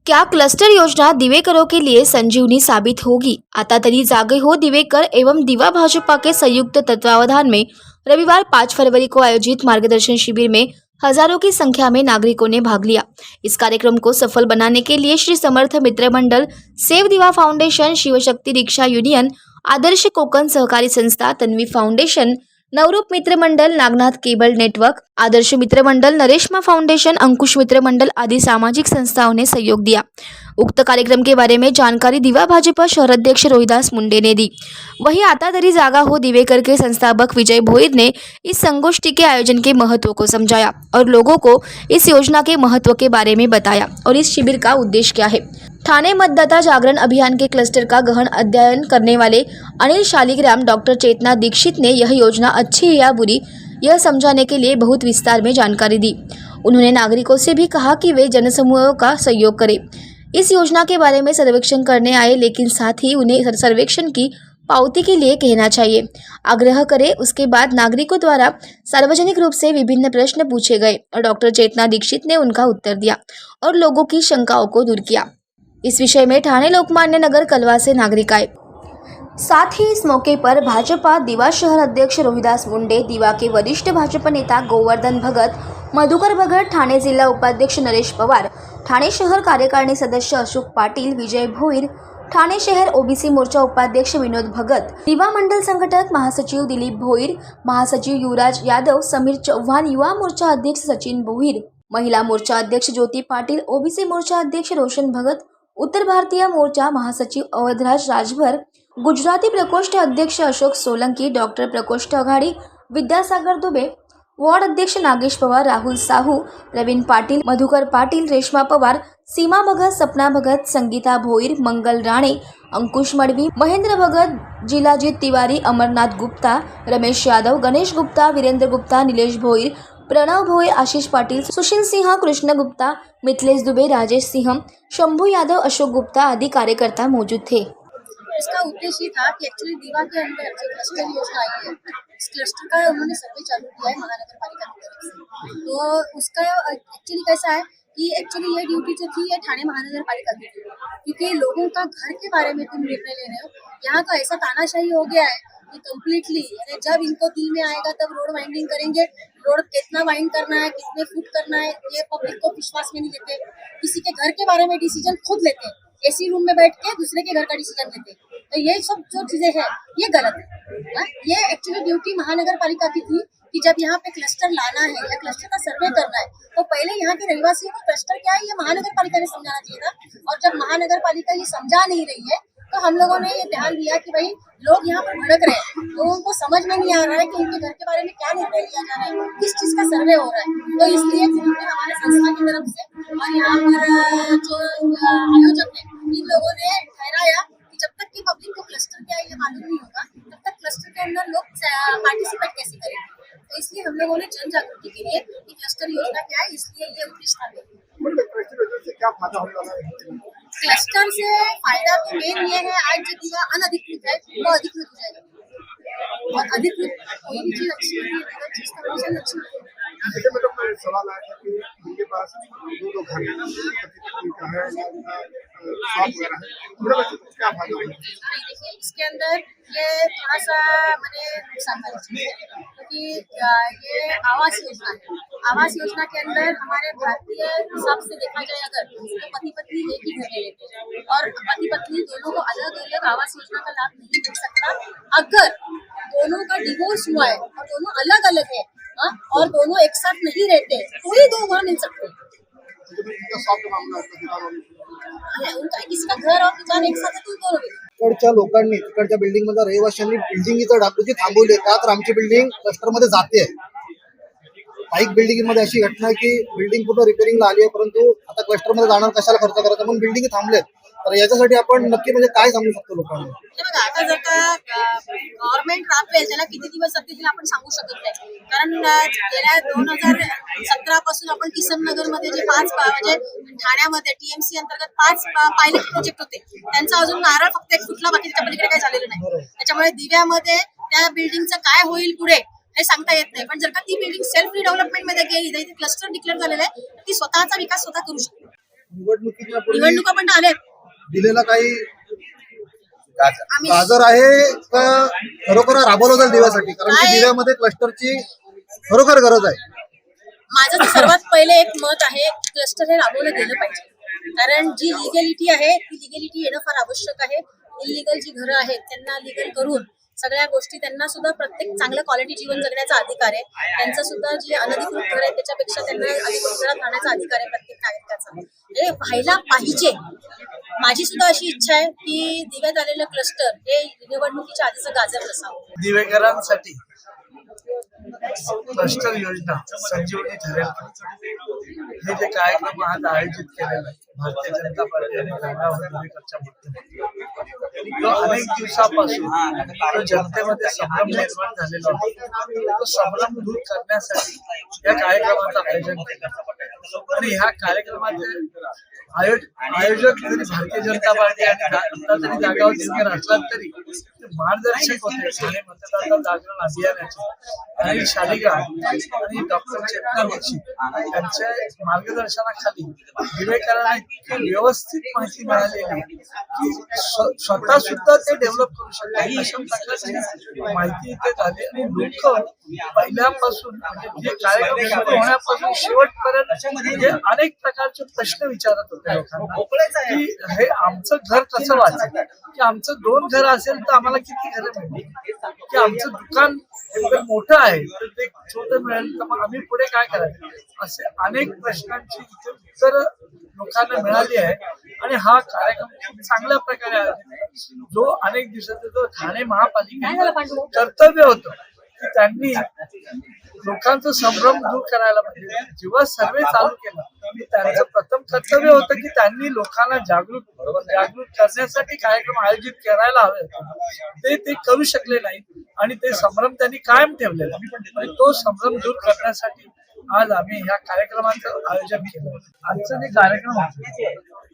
क्या क्लस्टर योजना दिवेकरों के लिए संजीवनी साबित होगी? आता तरी जागे हो दिवेकर एवं दिवा भाजपा के संयुक्त तत्वावधान में रविवार 5 फरवरी को आयोजित मार्गदर्शन शिविर में हजारों की संख्या में नागरिकों ने भाग लिया। इस कार्यक्रम को सफल बनाने के लिए श्री समर्थ मित्र मंडल, सेव दिवा फाउंडेशन, शिवशक्ति रिक्शा यूनियन, आदर्श कोकण सहकारी संस्था, तन्वी फाउंडेशन, नवरूप मित्र मंडल, नागनाथ केबल नेटवर्क, आदर्श मित्र मंडल, नरेशमा फाउंडेशन, अंकुश मित्र मंडल आदि सामाजिक संस्थाओं ने सहयोग दिया। उक्त कार्यक्रम के बारे में जानकारी दिवा भाजपा शहर अध्यक्ष रोहिदास मुंडे ने दी। वहीं आता दरी जागा हो दिवेकर के संस्थापक विजय भोईर ने इस संगोष्ठी के आयोजन के महत्व को समझाया और लोगों को इस योजना के महत्व के बारे में बताया। और इस शिविर का उद्देश्य क्या है? ठाणे मतदाता जागरण अभियान के क्लस्टर का गहन अध्ययन करने वाले अनिल शालिग्राम डॉक्टर चेतना दीक्षित ने यह योजना अच्छी है या बुरी यह समझाने के लिए बहुत विस्तार में जानकारी दी। उन्होंने नागरिकों से भी कहा कि वे जनसमूहों का सहयोग करें। इस योजना के बारे में सर्वेक्षण करने आए, लेकिन साथ ही उन्हें सर्वेक्षण की पावती के लिए कहना चाहिए, आग्रह करें। उसके बाद नागरिकों द्वारा सार्वजनिक रूप से विभिन्न प्रश्न पूछे गए और डॉक्टर चेतना दीक्षित ने उनका उत्तर दिया और लोगों की शंकाओं को दूर किया। इस विषय में ठाणे लोकमान्य नगर कलवा से नागरिक आए। साथ ही इस मौके पर भाजपा दिवा शहर अध्यक्ष रोहिदास मुंडे, दिवा के वरिष्ठ भाजपा नेता गोवर्धन भगत, मधुकर भगत, ठाणे जिला उपाध्यक्ष नरेश पवार, ठाणे शहर कार्यकारिणी सदस्य अशोक पाटील, विजय भोईर, ठाणे शहर ओबीसी मोर्चा उपाध्यक्ष विनोद भगत, दिवा मंडल संघटक महासचिव दिलीप भोईर, महासचिव युवराज यादव, समीर चौहान, युवा मोर्चा अध्यक्ष सचिन भोईर, महिला मोर्चा अध्यक्ष ज्योति पाटिल, ओबीसी मोर्चा अध्यक्ष रोशन भगत, उत्तर भारतीय मोर्चा महासचिव अवधराज राजभर, गुजराती प्रकोष्ठ अध्यक्ष अशोक सोलंकी, डॉक्टर प्रकोष्ठ आघाड़ी विद्यासागर दुबे, वार्ड अध्यक्ष नागेश पवार, राहुल साहू, प्रवीण पाटिल, मधुकर पाटिल, रेशमा पवार, सीमा भगत, सपना भगत, संगीता भोईर, मंगल राणे, अंकुश मडवी, महेंद्र भगत, जिलाजीत तिवारी, अमरनाथ गुप्ता, रमेश यादव, गणेश गुप्ता, वीरेंद्र गुप्ता, नीलेश भोईर, प्रणव भोईर, आशीष पाटिल, सुशील सिंह, कृष्ण गुप्ता, मिथिलेश दुबे, राजेश सिंह, शंभू यादव, अशोक गुप्ता आदि कार्यकर्ता मौजूद थे। इसका उद्देश्य था कि एक्चुअली दीवा के अंदर जो क्लस्टर योजना आई है, इस क्लस्टर का उन्होंने सर्वे चालू किया है महानगर पालिका की तरफ से। तो उसका एक्चुअली कैसा है कि एक्चुअली ये ड्यूटी जो थी ये ठाणे महानगर पालिका की थी, क्योंकि लोगों का घर के बारे में तुम निर्णय ले रहे हो। यहाँ तो ऐसा तानाशाही हो गया है कि कम्प्लीटली जब इनको दिल में आएगा तब रोड वाइंडिंग करेंगे। रोड कितना वाइंड करना है, कितने फुट करना है, ये पब्लिक को विश्वास में नहीं लेते। किसी के घर के बारे में डिसीजन खुद लेते हैं, एसी रूम में बैठ के दूसरे के घर का डिसीजन लेते हैं। तो ये सब जो चीजें हैं ये गलत है। ये एक्चुअली ड्यूटी महानगर पालिका की थी कि जब यहाँ पे क्लस्टर लाना है या क्लस्टर का सर्वे करना है तो पहले यहाँ के रहवासियों को क्लस्टर क्या है ये महानगर पालिका ने समझाना चाहिए था। और जब महानगर पालिका ये समझा नहीं रही है तो हम लोगों ने ये ध्यान दिया कि भाई लोग यहाँ पर भड़क रहे हैं, लोगों को समझ में नहीं आ रहा है कि उनके घर के बारे में क्या निर्णय लिया जा रहा है, किस चीज का सर्वे हो रहा है। तो इसलिए हमने हमारे संस्था की तरफ से और यहाँ पर जो आयोजक है इन लोगों ने ठहराया कि जब तक कि पब्लिक को क्लस्टर क्या है ये मालूम नहीं होगा तब तक क्लस्टर के अंदर लोग पार्टिसिपेट कैसे करेंगे। तो इसलिए हम लोगों ने जन जागृति के लिए कि क्लस्टर योजना क्या है इसलिए ये उद्देश्य था। क्लस्टर से फायदा तो मेन ये है, आज जो दिवा अनधिकृत है वो अधिकृत हो जाएगा और अधिकृत कोई भी चीज अच्छी होती है, हर चीज का विषय अच्छी होती है। देखिए मैडम, मेरा सवाल आया था कि उनके पास दो घर हैं, उनका है शॉप वगैरह है, क्या फायदा होगा? देखिए इसके अंदर ये थोड़ा सा मैंने नुकसान वाली चीज है क्योंकि ये आवास योजना है। आवास योजना के अंदर हमारे भारतीय हिसाब से देखा जाए अगर तो पति पत्नी एक ही घर ले लेते हैं और पति पत्नी दोनों को अलग अलग आवास योजना का लाभ नहीं मिल सकता। अगर दोनों का डिवोर्स हुआ है और दोनों अलग अलग है और दोनों एक साथ नहीं रहते तो ही दो वहाँ मिल सकते हैं। उनका किसी का घर और दुकान एक साथ है तो दोनों तिकडच्या लोकांनी, तिकडच्या बिल्डिंग मधल्या रहिवाशांनी बिल्डिंग इथं डागडुजी थांबवली का तर आमची बिल्डिंग क्लस्टर मध्ये जाते। काही बिल्डिंग मध्ये अशी घटना आहे की बिल्डिंग पूर्ण रिपेअरिंगला आली आहे, परंतु आता क्लस्टर मध्ये जाणार कशाला खर्च करायचा म्हणून बिल्डिंग थांबलेत। तर याच्यासाठी आपण नक्की म्हणजे काय सांगू शकतो लोकांना? बघा आता जर का गव्हर्नमेंट राबवेल त्याला किती दिवस जातील आपण सांगू शकत नाही, कारण गेल्या 2017 पासून आपण किसननगर मध्ये जे 5 म्हणजे ठाण्यामध्ये टीएमसी अंतर्गत 5 पायलट प्रोजेक्ट होते त्यांचा अजून नारळ फक्त एक फुटला, बाकी त्याच्या पलीकडे काही झालेलं नाही। त्याच्यामुळे दिव्यामध्ये त्या बिल्डिंगचं काय होईल पुढे हे सांगता येत नाही, पण जर का ती बिल्डिंग सेल्फ रिडेव्हलपमेंट मध्ये गेली तर क्लस्टर डिक्लेअर झालेलं आहे ती स्वतःचा विकास स्वतः करू शकते। निवडणुकीच्या पूर्वी निवडणुका पण आल्यात. दिलेला काही आम्ही गाजर आहे का खरोखर राबवलं जाईल दिव्यासाठी, कारण की काय? दिव्यामध्ये क्लस्टरची खरोखर गरज आहे. माझं तर सर्वात पहिले एक मत आहे, क्लस्टर हे राबवलं गेलं पाहिजे. कारण जी लिगॅलिटी आहे ती लिगॅलिटी येणं फार आवश्यक आहे. इलिगल जी घरं आहेत त्यांना लिगल करून सगळ्या गोष्टी, त्यांना सुद्धा प्रत्येक चांगलं क्वालिटी जीवन जगण्याचा अधिकार आहे. त्यांचं सुद्धा जी अनधिकृत घर आहे त्याच्यापेक्षा त्यांना अधिकृत घरात राहण्याचा अधिकार आहे प्रत्येक नागरिकाचा. हे व्हायला पाहिजे. माझी सुद्धा अशी इच्छा आहे की दिव्यात आलेलं क्लस्टर हे निवडणुकीच्या आधीचं गाजर नसावं. दिवेकरांसाठी क्लस्टर योजना संजीवनी ठरेल. हे जे कार्यक्रम आज आयोजित केलेला आहे भारतीय जनता पार्टी आणि गंगाधर दिवेकरच्या माध्यमातून, तो अनेक दिवसापासून तो जनतेमध्ये संभ्रम निर्माण झालेला होता. तो संभ्रम दूर करण्यासाठी या कार्यक्रमाचं आयोजन केलं आणि ह्या कार्यक्रमाचे आयोजक जरी भारतीय जनता पार्टी आणि आता तरी जागावर दिवेकर असला तरी मार्गदर्शक होते ठाणे मतदाता जागरण अभियानाचे आणि शालिग्राम आणि डॉक्टर चेतना दीक्षित यांच्या मार्गदर्शनाखाली दिवेकरांना इतकी व्यवस्थित माहिती मिळालेली की स्वतः सुद्धा ते डेव्हलप करू शकतात अशा प्रकारची माहिती इथे झाली. आणि लोक पहिल्यापासून म्हणजे जे कार्यक्रम सुरू होण्यापासून शेवटपर्यंत म्हणजे अनेक प्रकारचे प्रश्न विचारत होते लोकांना की हे आमचं घर कसं वाचेल, की आमचं 2 घर असेल तर आम्हाला किती घरं मिळतील, की आमचं दुकान एवढं मोठं आहे तर ते छोटं मिळेल तर मग आम्ही पुढे काय करायचं, असे अनेक प्रश्नांची इथे उत्तर लोकांना मिळाली आहे. आणि हा कार्यक्रम खूप चांगल्या प्रकारे आहे. जो अनेक दिवसाचा जो ठाणे महापालिकेचं कर्तव्य होतं की त्यांनी लोकांचं संभ्रम दूर करायला पाहिजे. जेव्हा सर्वे चालू केला त्यांचं प्रथम कर्तव्य होतं की त्यांनी लोकांना जागृत करण्यासाठी कार्यक्रम आयोजित करायला हवे. ते करू शकले नाहीत आणि ते संभ्रम त्यांनी कायम ठेवलेला. आणि तो संभ्रम दूर करण्यासाठी आज आम्ही ह्या कार्यक्रमाचं आयोजन केलं. आजचा जे कार्यक्रम होता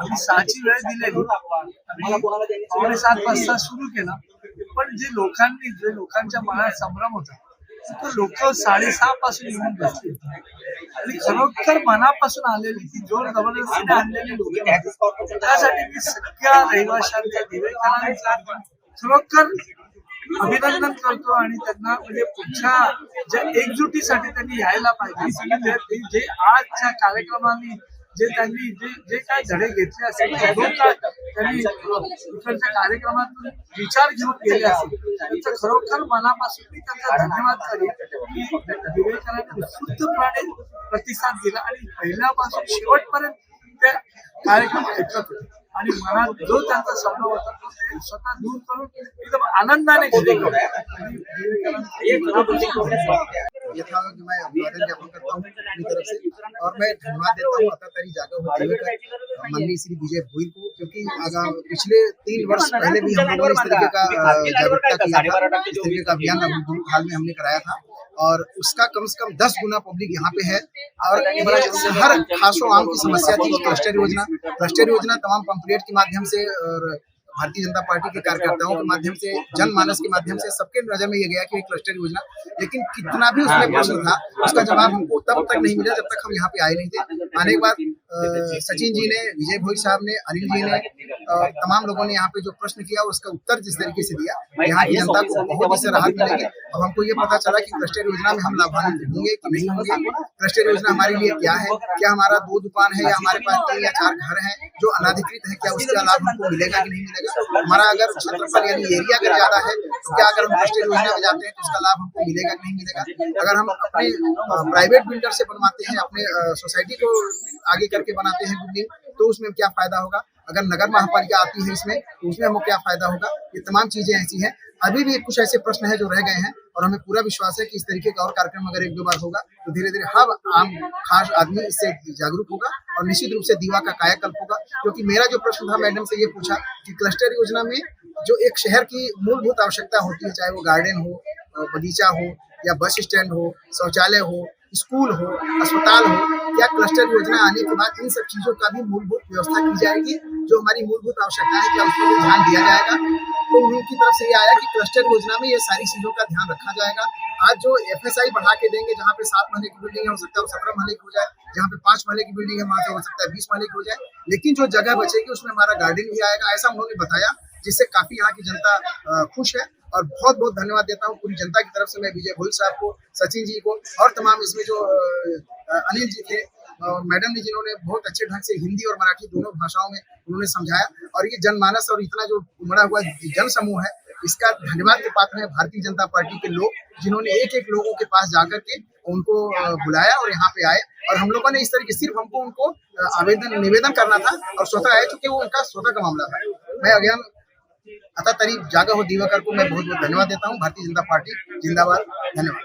आम्ही 6ची वेळ दिलेली, आम्ही 7:15 वाजता सुरू केला. पण जे लोकांच्या मनात संभ्रम होता तो लोक 6:30 पासून येऊन बसले आणि खरोखर मनापासून आलेली ती जोर जबरदस्तीने आणलेली लोक. त्यासाठी मी सगळ्या रहिवाशांच्या दिवेकरांचा खरोखर अभिनंदन करतो आणि त्यांना म्हणजे पुढच्या ज्या एकजुटीसाठी त्यांनी यायला पाहिजे. जे आजच्या कार्यक्रमाने जे त्यांनी जे काय धडे घेतले असेल, जो काय त्यांनी इकडच्या कार्यक्रमातून विचार घेऊन गेले असेल त्यांचा खरोखर मनापासून मी त्यांचा धन्यवाद करेन की दिवेकरांनी उत्स्फूर्तपणे प्रतिसाद दिला आणि पहिल्यापासून शेवटपर्यंत ते कार्यक्रम ऐकत होते आणि मनात जो त्यांचा संभव होता तो ते स्वतः दूर करून एकदम आनंदाने घरी यथावत मैं अभिवादन ज्ञापन करता हूँ अपनी तरफ से और मैं धन्यवाद देता हूँ अतातारी जागा दिवेकर माननीय श्री विजय भोईर को, क्योंकि पिछले 3 वर्ष पहले भी हम लोगों ने इस तरीके का जागरूकता किया था, इस तरीके का अभियान हाल में हमने कराया था और उसका कम से कम 10 गुना पब्लिक यहाँ पे है। और हर खासो आम की समस्या थी क्लस्टर योजना तमाम पंपलेट के माध्यम से और भारतीय जनता पार्टी के कार्यकर्ताओं के माध्यम से, जनमानस के माध्यम से सबके नजर में ये गया कि क्लस्टर योजना, लेकिन कितना भी उसमें प्रश्न था उसका जवाब हमको तब तक नहीं मिला जब तक हम यहाँ पे आए नहीं थे। आने के बाद सचिन जी ने, विजय भोई साहब ने, अनिल जी ने, तमाम लोगों ने यहाँ पे जो प्रश्न किया उसका उत्तर जिस तरीके से दिया, यहाँ की जनता को बहुत इससे राहत मिलेगी। अब हमको ये पता चला कि क्लस्टर योजना में हम लाभान्वित होंगे कि नहीं होंगे, क्लस्टर योजना हमारे लिए क्या है, क्या हमारा 2 दुकान है या हमारे पास 3 या 4 घर हैं जो अनाधिकृत है, क्या उसका लाभ हमको मिलेगा कि नहीं मिलेगा। हमारा अगर क्षेत्रफल यानी एरिया अगर ज्यादा है तो क्या अगर हम क्लस्टर योजना में जाते हैं तो उसका लाभ हमको मिलेगा कि नहीं मिलेगा। अगर हम अपने प्राइवेट बिल्डर से बनवाते हैं, अपने सोसाइटी को आगे करके बनाते हैं बिल्डिंग, तो उसमें क्या फायदा होगा। अगर नगर महापालिका आती है इसमें तो उसमें हमको क्या फायदा होगा। ये तमाम चीजें ऐसी हैं। अभी भी कुछ ऐसे प्रश्न हैं जो रह गए हैं और हमें पूरा विश्वास है कि इस तरीके का और कार्यक्रम अगर 1-2 बार होगा तो धीरे धीरे हर आम खास आदमी इससे जागरूक होगा और निश्चित रूप से दीवा का कायाकल्प होगा। क्योंकि मेरा जो प्रश्न था मैडम से ये पूछा कि क्लस्टर योजना में जो एक शहर की मूलभूत आवश्यकता होती है, चाहे वो गार्डन हो, बगीचा हो या बस स्टैंड हो, शौचालय हो, स्कूल हो, अस्पताल हो, क्या क्लस्टर योजना आने के बाद इन सब चीजों का भी मूलभूत व्यवस्था की जाएगी, जो हमारी मूलभूत आवश्यकता है, क्या उसमें भी ध्यान दिया जाएगा। तो उनकी तरफ से ये आया कि क्लस्टर योजना में ये सारी चीजों का ध्यान रखा जाएगा आज जो FSI बढ़ा के देंगे, जहाँ पे 7 महले की बिल्डिंग है हो सकता है वो 17 महले की हो जाए, जहाँ पे 5 महले की बिल्डिंग है वहाँ से हो सकता है 20 महले की हो जाए, लेकिन जो जगह बचेगी उसमें हमारा गार्डन भी आएगा, ऐसा उन्होंने बताया, जिससे काफी यहाँ की जनता खुश है। और बहुत बहुत धन्यवाद देता हूँ पूरी जनता की तरफ से मैं विजय भोल साहब को, सचिन जी को और तमाम इसमें जो अनिल जी थे, मैडम जी, जिन्होंने बहुत अच्छे ढंग से हिंदी और मराठी दोनों भाषाओं में उन्होंने समझाया। और ये जनमानस और इतना जो उमड़ा हुआ जन समूह है, इसका धन्यवाद के पात्र है भारतीय जनता पार्टी के लोग, जिन्होंने एक एक लोगों के पास जाकर के उनको बुलाया और यहाँ पे आए। और हम लोगों ने इस तरीके सिर्फ हमको उनको निवेदन करना था और स्वतः आए, क्योंकि वो उनका स्वतः का मामला था। मैं अज्ञान अतः तरी जागा हो दिवाकर को मैं बहुत बहुत धन्यवाद देता हूँ। भारतीय जनता पार्टी जिंदाबाद। धन्यवाद।